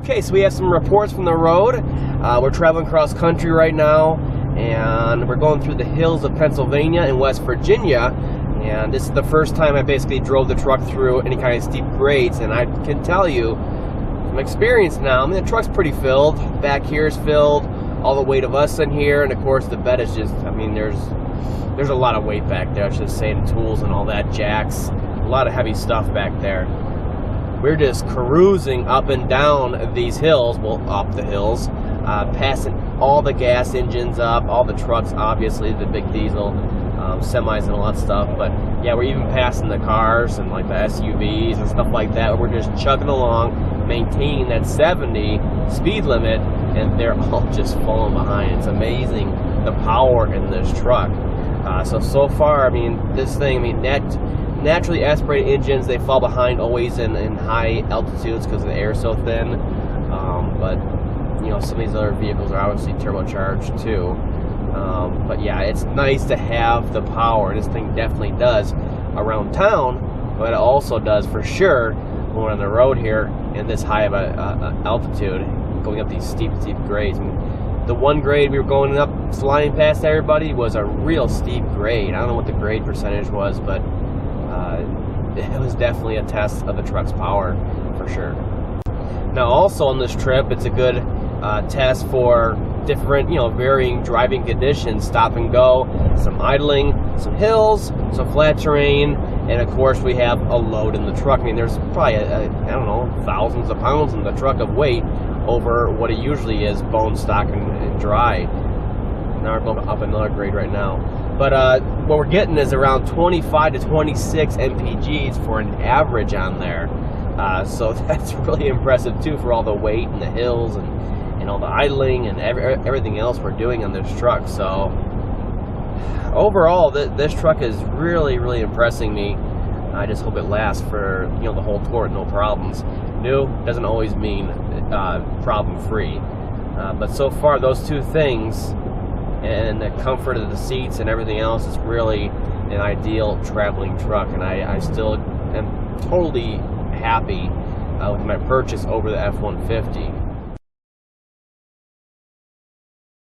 Okay, so we have some reports from the road. We're traveling cross country right now, and we're going through the hills of Pennsylvania and West Virginia. And this is the first time I basically drove the truck through any kind of steep grades, and I can tell you from experience now, I mean, the truck's pretty filled. Back here is filled, all the weight of us in here, and of course the bed is just, I mean, there's a lot of weight back there, I should say, and tools and all that, jacks, a lot of heavy stuff back there. We're just cruising up and down these hills, well, up the hills, passing all the gas engines up, all the trucks, obviously, the big diesel, semis and all that stuff. But yeah, we're even passing the cars and like the SUVs and stuff like that. We're just chugging along, maintaining that 70 speed limit, and they're all just falling behind. It's amazing the power in this truck. So far, I mean, this thing, I mean, naturally aspirated engines, they fall behind always in high altitudes because the air is so thin. But you know, some of these other vehicles are obviously turbocharged too. But yeah, it's nice to have the power. This thing definitely does around town, but it also does for sure when we're on the road here in this high of a altitude, going up these steep grades. I mean, the one grade we were going up, sliding past everybody, was a real steep grade. I don't know what the grade percentage was, but it was definitely a test of the truck's power for sure. Now also on this trip, it's a good test for different, you know, varying driving conditions, stop and go, some idling, some hills, some flat terrain, and of course we have a load in the truck. I mean, there's probably, I don't know, thousands of pounds in the truck of weight over what it usually is, bone stock and dry. Now we're going up another grade right now. But what we're getting is around 25 to 26 mpgs for an average on there. So that's really impressive too, for all the weight and the hills and all the idling and everything else we're doing on this truck. So overall, this truck is really impressing me. I just hope it lasts for, you know, the whole tour with no problems. New doesn't always mean problem free, but so far those two things, and the comfort of the seats and everything else, is really an ideal traveling truck, and I still am totally happy with my purchase over the F-150.